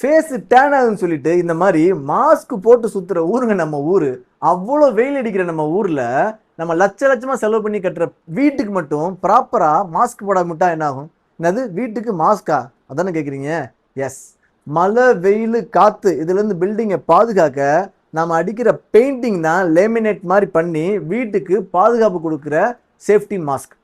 Face tan ஆகுதுன்னு சொல்லிட்டு இந்த மாதிரி மாஸ்க் போட்டு சுத்துற ஊருங்க நம்ம ஊரு. அவ்வளோ வெயில் அடிக்கிற நம்ம ஊர்ல நம்ம லட்ச லட்சமா செலவு பண்ணி கட்டுற வீட்டுக்கு மட்டும் ப்ராப்பரா மாஸ்க் போடாம விட்டா என்ன ஆகும்? என்னது வீட்டுக்கு மாஸ்கா? அதானே கேக்குறீங்க? எஸ். மழை வெயில் காத்து இதுல இருந்து பில்டிங்கை பாதுகாக்க நாம அடிக்கிற பெயிண்டிங் தான் லேமினேட் மாதிரி பண்ணி வீட்டுக்கு பாதுகாப்பு கொடுக்குற சேஃப்டி மாஸ்க்.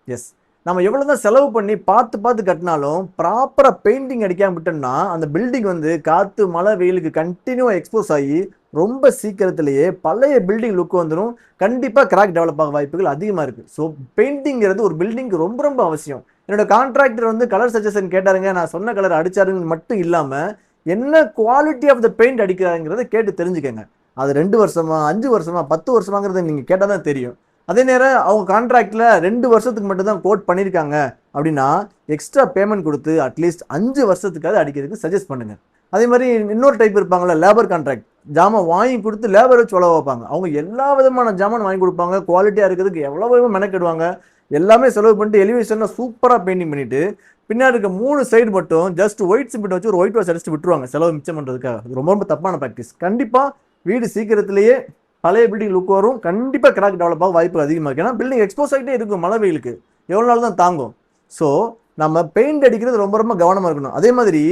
எஸ். நம்ம எவ்வளவுதான் செலவு பண்ணி பார்த்து பார்த்து கட்டினாலும் ப்ராப்பரா பெயிண்டிங் அடிக்காம விட்டோம்னா அந்த பில்டிங் வந்து காத்து மழை வெயிலுக்கு கண்டினியூவா எக்ஸ்போஸ் ஆகி ரொம்ப சீக்கிரத்திலேயே பழைய பில்டிங் லுக் வந்துடும். கண்டிப்பா கிராக் டெவலப் ஆக வாய்ப்புகள் அதிகமா இருக்கு. ஸோ பெயிண்டிங்கிறது ஒரு பில்டிங்க்கு ரொம்ப ரொம்ப அவசியம். என்னோட கான்ட்ராக்டர் வந்து கலர் சஜஷன் கேட்டாருங்க, நான் சொன்ன கலர் அடிச்சாருன்னு மட்டும் இல்லாம என்ன குவாலிட்டி ஆஃப் த பெயிண்ட் அடிக்கிறாங்கிறத கேட்டு தெரிஞ்சுக்கங்க. அது 2 வருஷமா 5 வருஷமா 10 வருஷமாங்கிறத நீங்க கேட்டால் தான் தெரியும். அதே நேரம் அவங்க கான்ட்ராக்ட்ல 2 வருஷத்துக்கு மட்டும் தான் கோட் பண்ணியிருக்காங்க அப்படின்னா எக்ஸ்ட்ரா பேமெண்ட் கொடுத்து அட்லீஸ்ட் 5 வருஷத்துக்காவது அடிக்கிறதுக்கு சஜஸ்ட் பண்ணுங்க. அதே மாதிரி இன்னொரு டைப் இருப்பாங்கல்ல, லேபர் கான்ட்ராக்ட். ஜாமான் வாங்கி கொடுத்து லேபர் வச்சு உழவு வைப்பாங்க. அவங்க எல்லா விதமான ஜாமான் வாங்கி கொடுப்பாங்க, குவாலிட்டியா இருக்கிறதுக்கு எவ்வளவு மெனக்கெடுவாங்க. எல்லாமே செலவு பண்ணிட்டு எலிவேஷன்ல சூப்பரா பெயிண்டிங் பண்ணிட்டு பின்னாடி இருக்க 3 சைடு மட்டும் ஜஸ்ட் ஒயிட் சிமெண்ட் வச்சு ஒரு ஒயிட் வாஷ் அடிச்சுட்டு விட்டுருவாங்க செலவு மிச்சம் பண்றதுக்காக. இது ரொம்ப ரொம்ப தப்பான ப்ராக்டிஸ். கண்டிப்பா வீடு சீக்கிரத்திலேயே பழைய பில்டிங் லுக் வரும். கண்டிப்பா கிராக் டெவலப் ஆக வாய்ப்பு அதிகமாக இருக்கு. ஏன்னா பில்டிங் எக்ஸ்போஸ் ஆகிட்டே இருக்கும் மழை வெயிலுக்கு. எவ்வளவு நாள் தான் தாங்கும்? ஸோ நம்ம பெயிண்ட் அடிக்கிறது ரொம்ப ரொம்ப கவனமா இருக்கணும். அதே மாதிரி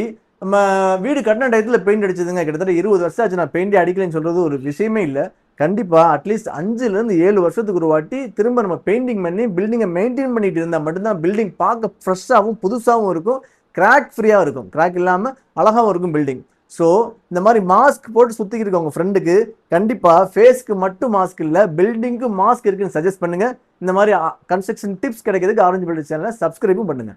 நம்ம வீடு கட்டின டயத்துல பெயிண்ட் அடிச்சதுங்க கிட்டத்தட்ட 20 வருஷம் ஆச்சு நான் பெயிண்டே அடிக்கலைன்னு சொல்றது ஒரு விஷயமே இல்லை. கண்டிப்பா அட்லீஸ்ட் 5ல இருந்து 7 வருஷத்துக்கு ஒரு வாட்டி திரும்ப நம்ம பெயிண்டிங் பண்ணி பில்டிங்கை மெயின்டைன் பண்ணிட்டு இருந்தா மட்டும்தான் பில்டிங் பார்க்க ஃப்ரெஷ்ஷாகவும் புதுசாகவும் இருக்கும், கிராக் ஃப்ரீயா இருக்கும், கிராக் இல்லாம அழகாவும் இருக்கும் பில்டிங். ஸோ இந்த மாதிரி மாஸ்க் போட்டு சுத்திக்கிட்டு இருக்க உங்க ஃப்ரெண்டுக்கு கண்டிப்பா ஃபேஸ்க்கு மட்டும் மாஸ்க் இல்ல பில்டிங்க்கு மாஸ்க் இருக்குன்னு சஜஸ்ட் பண்ணுங்க. இந்த மாதிரி கன்ஸ்ட்ரக்ஷன் டிப்ஸ் கிடைக்கிறதுக்கு ஆரஞ்சு பில்டர் சேனலை சப்ஸ்கிரைபும் பண்ணுங்க.